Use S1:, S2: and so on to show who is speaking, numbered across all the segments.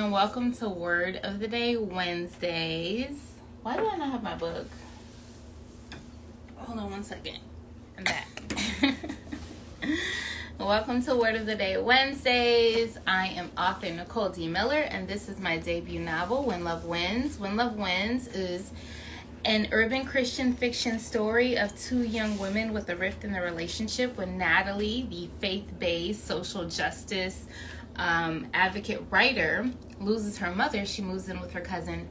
S1: and welcome to Word of the Day Wednesdays. Why do I not have my book? Hold on one second. I'm back. Welcome to Word of the Day Wednesdays. I am author Nicole D. Miller, and this is my debut novel, When Love Wins. When Love Wins is an urban Christian fiction story of two young women with a rift in their relationship when Natalie, the faith-based social justice advocate writer, loses her mother. She moves in with her cousin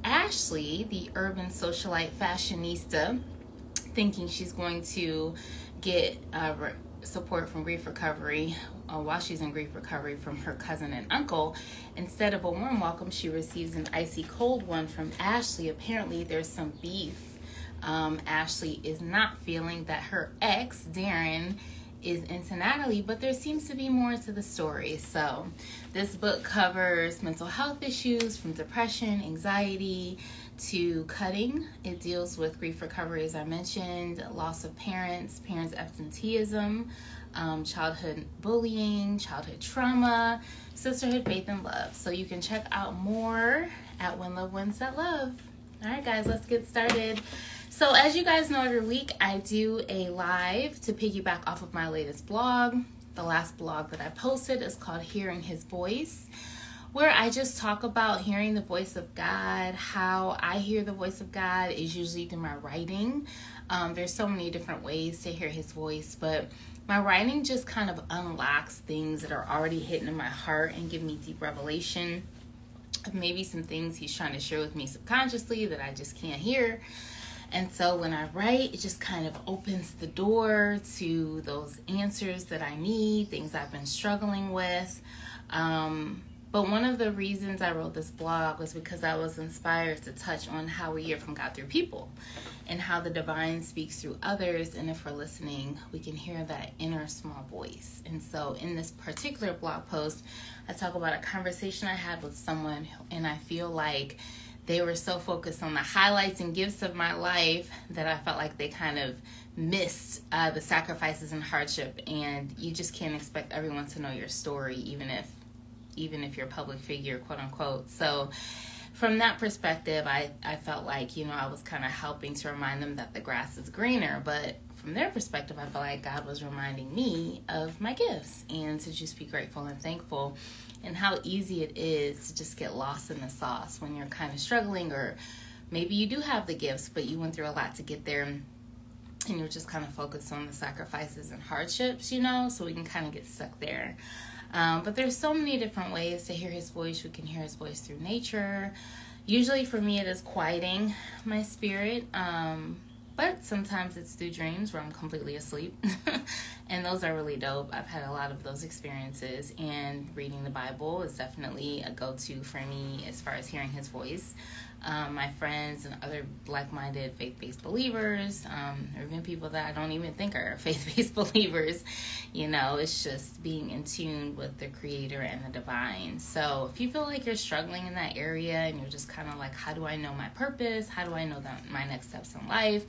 S1: Ashley, the urban socialite fashionista, thinking she's going to get support from grief recovery while she's in grief recovery from her cousin and uncle. Instead of a warm welcome, she receives an icy cold one from Ashley. Apparently there's some beef. Ashley is not feeling that her ex, Darren, is into Natalie, but there seems to be more to the story. So this book covers mental health issues from depression, anxiety, to cutting. It deals with grief recovery, as I mentioned, loss of parents absenteeism, childhood bullying, childhood trauma, sisterhood, faith, and love. So you can check out more at whenlovewins.love. All right, guys, let's get started. So as you guys know, every week I do a live to piggyback off of my latest blog. The last blog that I posted is called Hearing His Voice, where I just talk about hearing the voice of God. How I hear the voice of God is usually through my writing. There's so many different ways to hear his voice, but my writing just kind of unlocks things that are already hidden in my heart and give me deep revelation of maybe some things he's trying to share with me subconsciously that I just can't hear. And so when I write, it just kind of opens the door to those answers that I need, things I've been struggling with. But one of the reasons I wrote this blog was because I was inspired to touch on how we hear from God through people and how the divine speaks through others. And if we're listening, we can hear that inner small voice. And so in this particular blog post, I talk about a conversation I had with someone, and I feel like they were so focused on the highlights and gifts of my life that I felt like they kind of missed the sacrifices and hardship. And you just can't expect everyone to know your story, even if you're a public figure, quote unquote. So from that perspective, I felt like, I was kind of helping to remind them that the grass is greener. But from their perspective, I felt like God was reminding me of my gifts and to just be grateful and thankful, and how easy it is to just get lost in the sauce when you're kind of struggling, or maybe you do have the gifts, but you went through a lot to get there, and you're just kind of focused on the sacrifices and hardships, so we can kind of get stuck there. But there's so many different ways to hear his voice. We can hear his voice through nature. Usually for me, it is quieting my spirit. But sometimes it's through dreams where I'm completely asleep. And those are really dope. I've had a lot of those experiences. And reading the Bible is definitely a go-to for me as far as hearing his voice. My friends and other like-minded faith-based believers, or even people that I don't even think are faith-based believers, it's just being in tune with the Creator and the divine. So if you feel like you're struggling in that area and you're just kind of like, how do I know my purpose? How do I know that my next steps in life?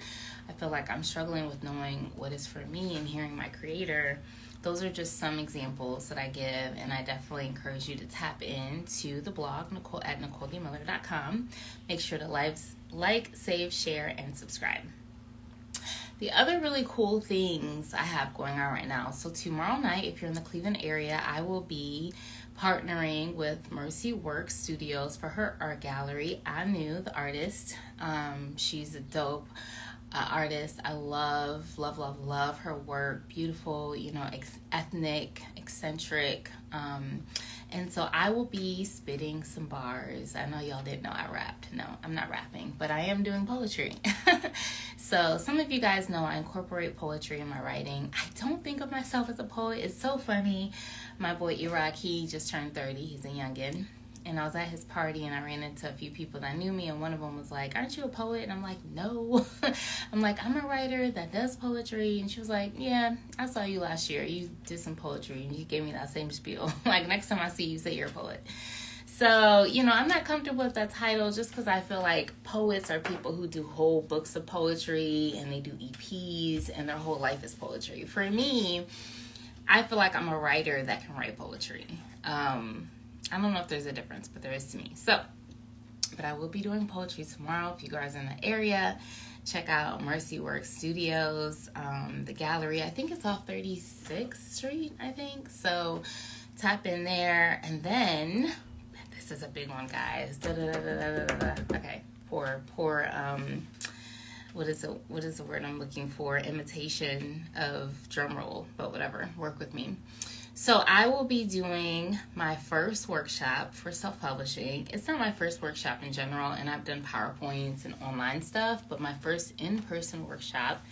S1: I feel like I'm struggling with knowing what is for me and hearing my Creator. Those are just some examples that I give, and I definitely encourage you to tap into the blog, Nicole at NicoleDMiller.com. Make sure to like, save, share, and subscribe. The other really cool things I have going on right now. So tomorrow night, if you're in the Cleveland area, I will be partnering with Mercy Works Studios for her art gallery. Anu, the artist, she's a dope artist. I love her work. Beautiful, ethnic, eccentric. And so I will be spitting some bars. I know y'all didn't know I rapped. No, I'm not rapping, but I am doing poetry. So some of you guys know I incorporate poetry in my writing. I don't think of myself as a poet. It's so funny. My boy Iraq, he just turned 30. He's a youngin'. And I was at his party, and I ran into a few people that knew me, and one of them was like, "Aren't you a poet?" And I'm like, "No." I'm like, "I'm a writer that does poetry." And she was like, "Yeah, I saw you last year. You did some poetry, and you gave me that same spiel. Like, next time I see you, say you're a poet." So, I'm not comfortable with that title just because I feel like poets are people who do whole books of poetry, and they do EPs, and their whole life is poetry. For me, I feel like I'm a writer that can write poetry. I don't know if there's a difference, but there is to me. So, but I will be doing poetry tomorrow. If you guys are in the area, check out Mercy Works Studios, the gallery. I think it's off 36th Street, I think. So tap in there. And then, this is a big one, guys. Okay, poor, what is the word I'm looking for? Imitation of drum roll, but whatever, work with me. So I will be doing my first workshop for self-publishing. It's not my first workshop in general, and I've done PowerPoints and online stuff, but my first in-person workshop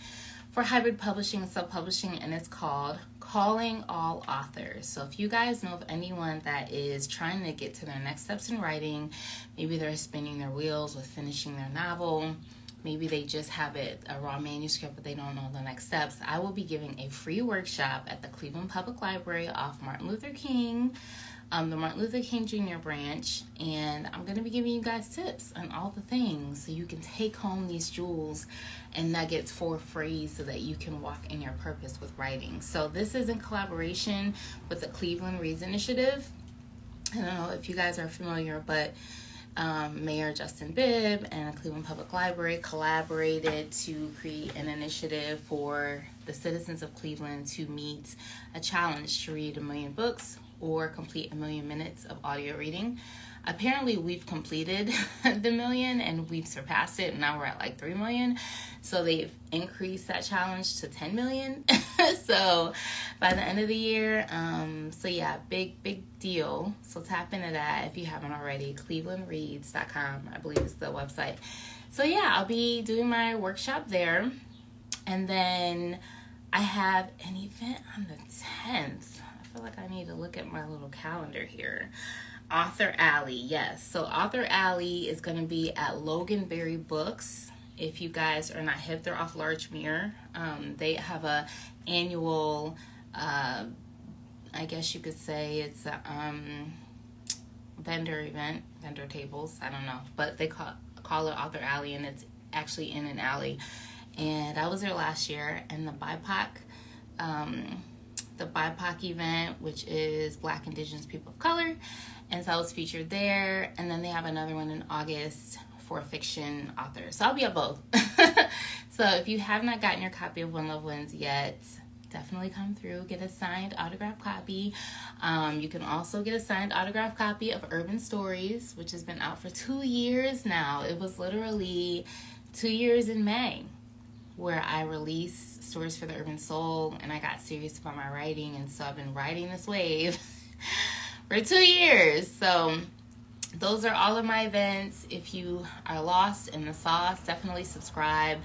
S1: for hybrid publishing and self-publishing, and it's called Calling All Authors. So if you guys know of anyone that is trying to get to their next steps in writing, maybe they're spinning their wheels with finishing their novel, maybe they just have a raw manuscript, but they don't know the next steps, I will be giving a free workshop at the Cleveland Public Library off Martin Luther King, the Martin Luther King Jr. branch, and I'm going to be giving you guys tips on all the things so you can take home these jewels and nuggets for free so that you can walk in your purpose with writing. So this is in collaboration with the Cleveland Reads Initiative. I don't know if you guys are familiar, but Mayor Justin Bibb and the Cleveland Public Library collaborated to create an initiative for the citizens of Cleveland to meet a challenge to read 1 million books or complete 1 million minutes of audio reading. Apparently we've completed the million and we've surpassed it, and now we're at like 3 million. So they've increased that challenge to 10 million. So by the end of the year, so yeah, big deal. So tap into that if you haven't already. clevelandreads.com, I believe is the website. So yeah, I'll be doing my workshop there. And then I have an event on the 10th. I feel like I need to look at my little calendar here. Author Alley, yes. So Author Alley is going to be at Loganberry Books. If you guys are not hip, they're off Larchmere. They have a annual, I guess you could say it's a vendor event, vendor tables, I don't know. But they call it Author Alley, and it's actually in an alley. And I was there last year, and the BIPOC event, which is Black, Indigenous, People of Color, and so I was featured there. And then they have another one in August for fiction authors. So I'll be at both. So if you have not gotten your copy of When Love Wins yet, definitely come through, get a signed autographed copy. You can also get a signed autographed copy of Urban Stories, which has been out for 2 years now. It was literally 2 years in May where I released Stories for the Urban Soul, and I got serious about my writing, and so I've been riding this wave for 2 years. So those are all of my events. If you are lost in the sauce, definitely subscribe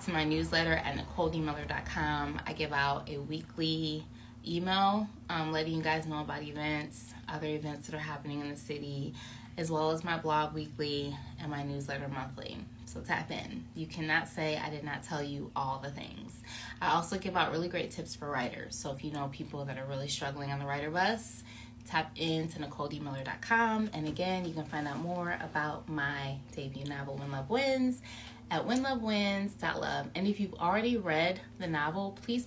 S1: to my newsletter at NicoleDMiller.com. I give out a weekly email letting you guys know about events, other events that are happening in the city, as well as my blog weekly and my newsletter monthly. So tap in. You cannot say I did not tell you all the things. I also give out really great tips for writers. So if you know people that are really struggling on the writer bus, tap into NicoleDMiller.com. And again, you can find out more about my debut novel, When Love Wins, at whenlovewins.love. And if you've already read the novel, please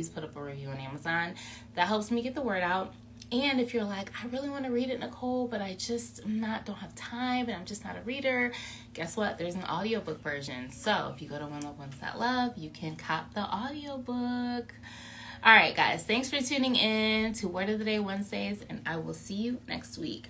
S1: put up a review on Amazon. That helps me get the word out. And if you're like, I really want to read it, Nicole, but I just don't have time and I'm just not a reader, guess what? There's an audiobook version. So if you go to whenlovewins.love, you can cop the audiobook. All right, guys, thanks for tuning in to Word of the Day Wednesdays, and I will see you next week.